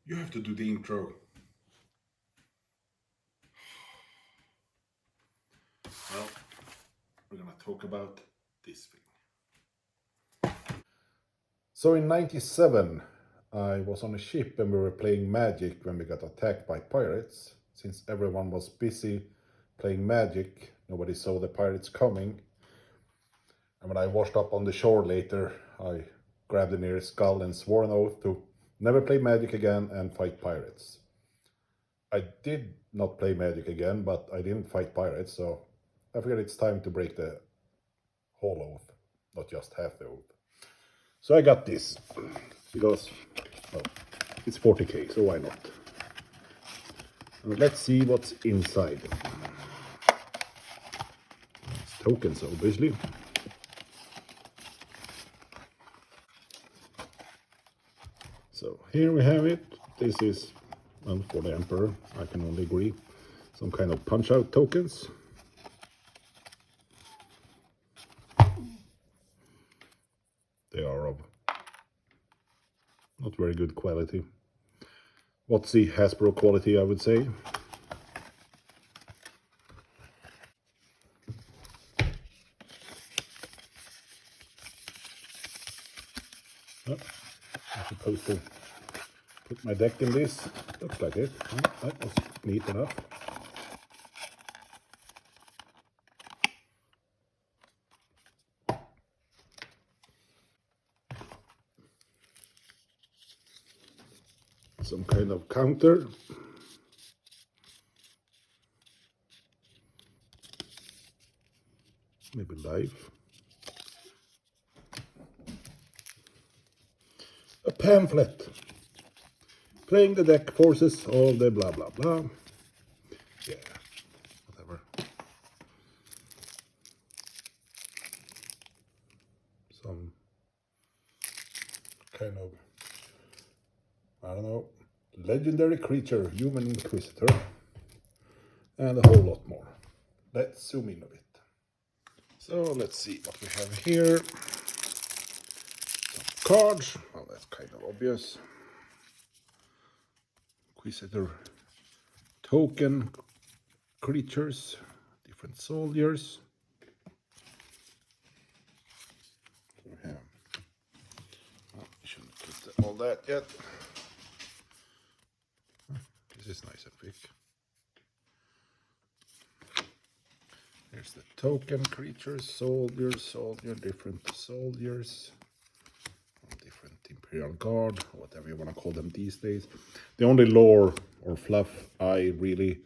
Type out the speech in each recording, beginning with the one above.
You have to do the intro. Well, we're gonna talk about this thing. So in 97, I was on a ship and we were playing Magic when we got attacked by pirates. Since everyone was busy playing Magic, nobody saw the pirates coming. And when I washed up on the shore later, I grabbed the nearest skull and swore an oath to never play Magic again and fight pirates. I did not play Magic again, but I didn't fight pirates, so I figured it's time to break the whole oath, not just half the oath. So I got this, because well, it's 40k, so why not? And let's see what's inside. It's tokens, obviously. So here we have it. This is, well, for the Emperor, I can only agree, some kind of punch-out tokens. They are of not very good quality. What's the Hasbro quality, I would say. Oh, I'm supposed to put my deck in this. Looks like it. Oh, that was neat enough. Some kind of counter. Maybe live. A pamphlet. Playing the deck forces all the blah blah blah. Yeah, whatever. Some kind of, I don't know, legendary creature, human inquisitor, and a whole lot more. Let's zoom in a bit. So let's see what we have here. Some cards. Well, that's kind of obvious. Inquisitor token creatures, different soldiers. So we have, well, we shouldn't put all that yet. This is nice and thick. Here's the token creatures, soldiers, different soldiers, different Imperial Guard, whatever you want to call them these days. The only lore or fluff I really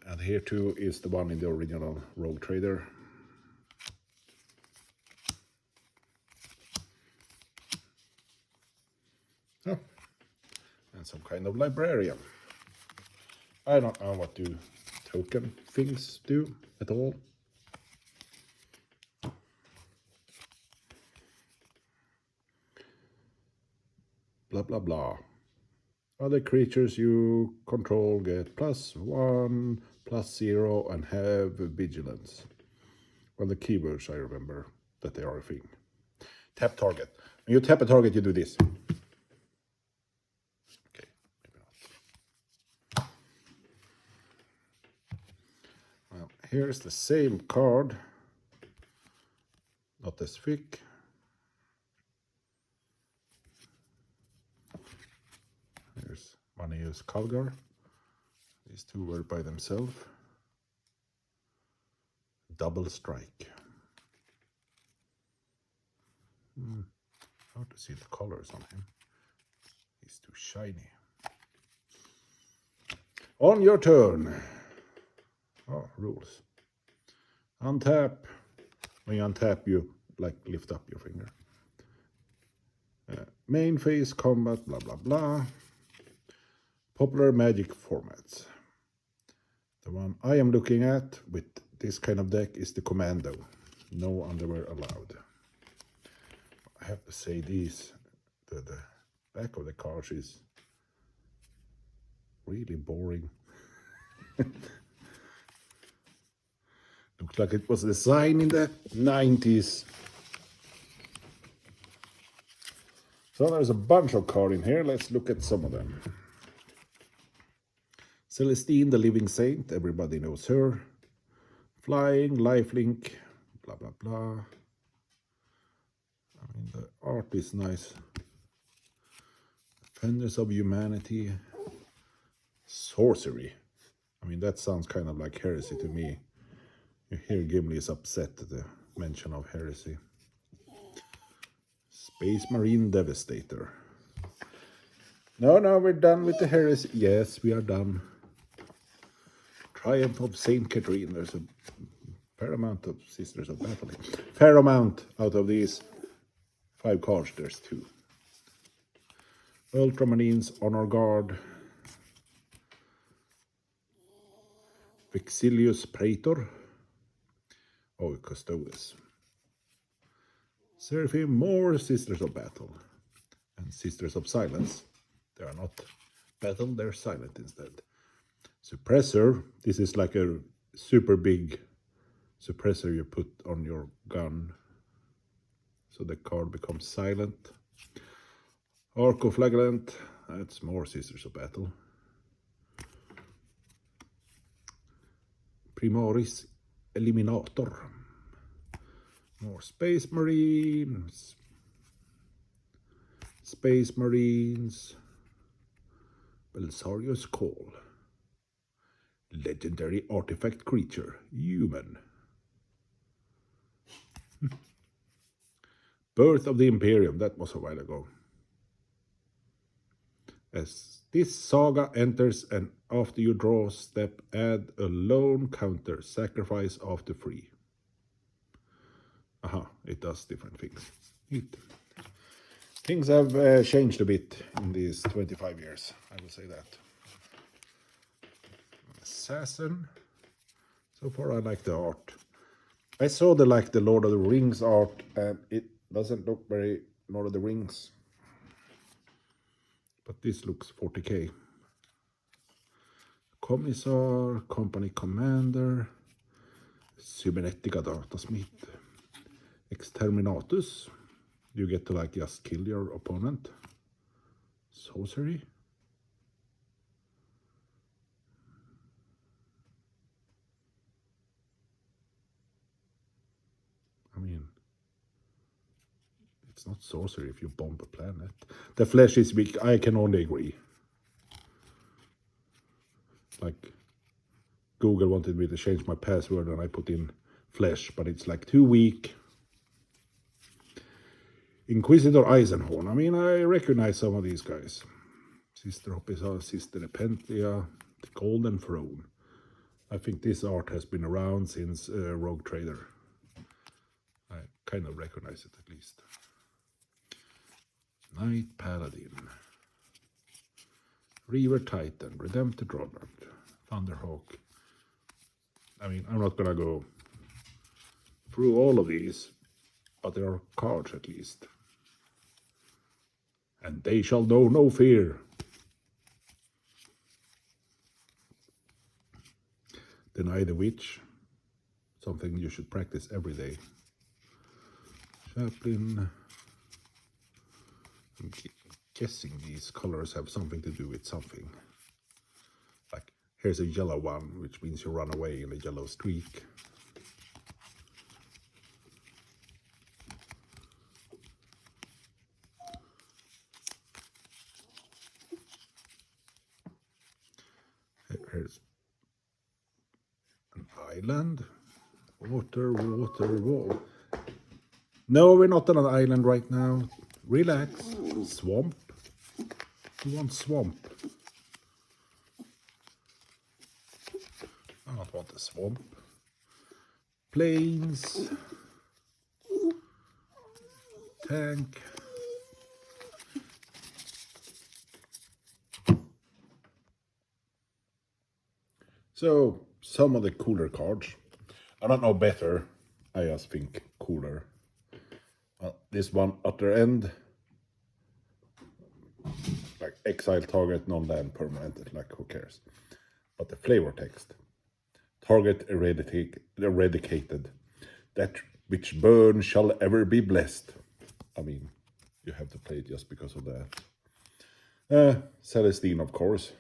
adhere to is the one in the original Rogue Trader. Oh, and some kind of librarian. I don't know what do token things do at all. Blah blah blah. Other creatures you control get +1, +0, and have vigilance. Well, the keywords I remember that they are a thing. Tap target. When you tap a target, you do this. Okay, maybe not. Well, here's the same card. Not as thick. Here's Manius Kalgar. These two were by themselves. Double strike. Hard to see the colors on him. He's too shiny. On your turn. Oh, rules. Untap. When you untap, you like lift up your finger. Main phase combat, blah blah blah. Popular Magic formats. The one I am looking at with this kind of deck is the Commando. No underwear allowed. I have to say these, the back of the cards is really boring. Looks like it was designed in the 90s. So there's a bunch of cards in here. Let's look at some of them. Celestine, the living saint, everybody knows her. Flying, lifelink, blah blah blah. I mean, the art is nice. Defenders of humanity. Sorcery. I mean, that sounds kind of like heresy to me. You hear Gimli is upset at the mention of heresy. Space Marine Devastator. No, we're done with the heresy. Yes, we are done. Triumph of Saint Catherine. There's a fair amount of Sisters of Battle. Fair amount out of these 5 cards. There's 2. Ultramarines, Honor Guard. Vexilius Praetor. Oh, Custodes. Seraphim, more Sisters of Battle. And Sisters of Silence. They are not battle, they're silent instead. Suppressor, this is like a super big suppressor you put on your gun. So the card becomes silent. Arcoflagellant, that's more Sisters of Battle. Primaris Eliminator. More Space Marines. Space Marines. Belisarius Call. Legendary artifact creature. Human. Birth of the Imperium. That was a while ago. As this saga enters and after you draw a step, add a lone counter. Sacrifice after free. Aha, it does different things. Things have changed a bit in these 25 years, I will say that. Assassin. So far I like the art. I saw the Lord of the Rings art and it doesn't look very Lord of the Rings. But this looks 40k. Commissar, Company Commander, Cybernetica Datasmith, Exterminatus. You get to like just kill your opponent. Sorcery. I mean, it's not sorcery if you bomb a planet. The flesh is weak. I can only agree. Like, Google wanted me to change my password and I put in flesh, but it's like too weak. Inquisitor Eisenhorn. I mean, I recognize some of these guys. Sister Hoppisa, Sister Nepentia, the Golden Throne. I think this art has been around since Rogue Trader. I kind of recognize it at least. Knight Paladin. Reaver Titan, Redemptor Robert, Thunderhawk. I mean, I'm not gonna go through all of these, but there are cards at least. And they shall know no fear. Deny the Witch, something you should practice every day. Chaplain. I'm guessing these colors have something to do with something. Like, here's a yellow one, which means you run away in a yellow streak. Here's an island. Water, wall. No, we're not on an island right now. Relax. Swamp. You want swamp? I don't want a swamp. Plains. Tank. So, some of the cooler cards. I don't know better. I just think cooler. This one, Utter End. Like, exile target, non-land permanent. Like, who cares? But the flavor text. Target eradicated. That which burns shall ever be blessed. I mean, you have to play it just because of that. Celestine, of course.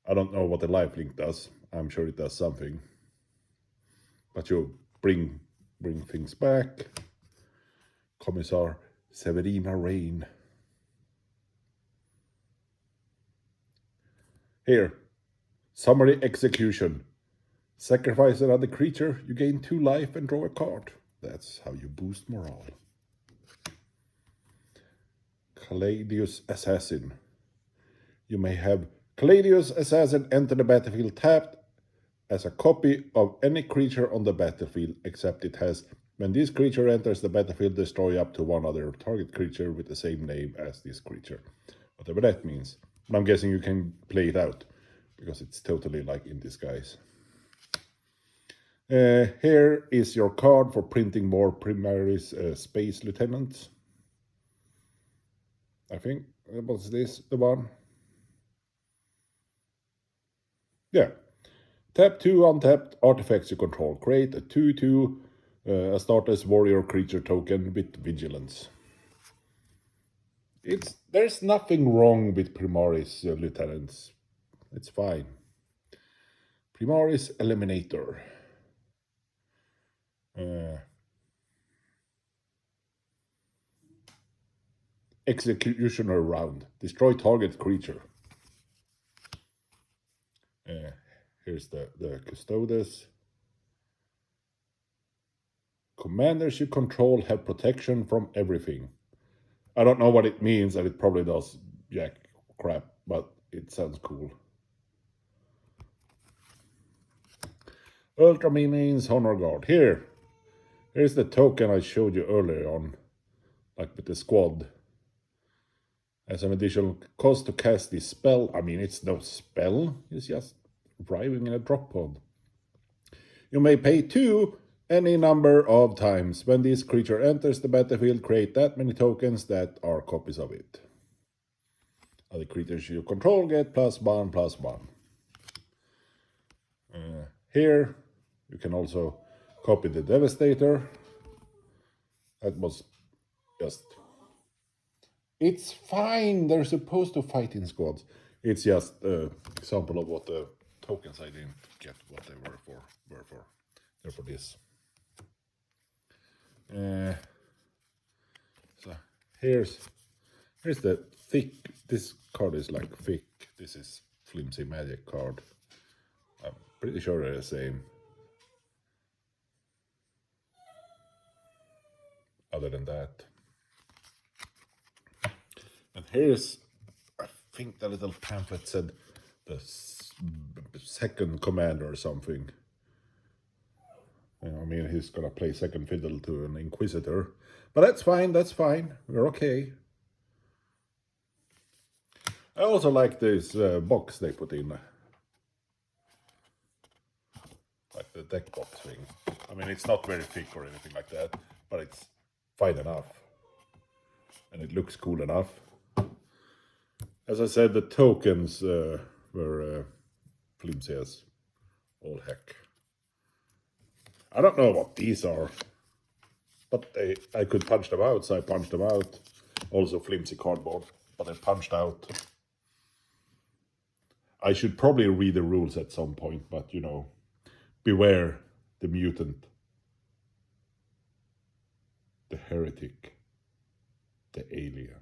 I don't know what the lifelink does. I'm sure it does something. But you bring things back. Commissar Severina Rain. Here, summary execution. Sacrifice another creature, you gain 2 life and draw a card. That's how you boost morale. Caladius Assassin. You may have Caladius Assassin enter the battlefield tapped as a copy of any creature on the battlefield, except it has, when this creature enters the battlefield, destroy up to 1 other target creature with the same name as this creature. Whatever that means. But I'm guessing you can play it out, because it's totally like in disguise. Here is your card for printing more Primaris Space Lieutenants. I think, what's this, the one? Yeah. Tap 2 untapped artifacts you control. Create a 2/2 Astartes warrior creature token with vigilance. There's nothing wrong with Primaris Lieutenants. It's fine. Primaris Eliminator. Executioner round. Destroy target creature. Here's the Custodes. Commanders you control have protection from everything. I don't know what it means, and it probably does jack crap, but it sounds cool. Ultra means Honor Guard. Here's the token I showed you earlier on, like with the squad. As an additional cost to cast this spell. I mean, it's no spell, it's just arriving in a drop pod. You may pay 2 any number of times. When this creature enters the battlefield, create that many tokens that are copies of it. Other creatures you control get +1/+1. Here, you can also copy the Devastator. That was just... It's fine, they're supposed to fight in squads. It's just an example of what the tokens I didn't get what they were for. They're for this. So here's the thick. This card is like thick. This is flimsy magic card. I'm pretty sure they're the same. Other than that, and here's, I think the little pamphlet said the second commander or something. I mean, he's gonna play second fiddle to an Inquisitor, but that's fine. That's fine. We're okay. I also like this box they put in, like the deck box thing. I mean, it's not very thick or anything like that, but it's fine enough, and it looks cool enough. As I said, the tokens were flimsy as all heck. I don't know what these are, but I could punch them out, so I punched them out. Also flimsy cardboard, but I punched out. I should probably read the rules at some point, but you know, beware the mutant, the heretic, the alien.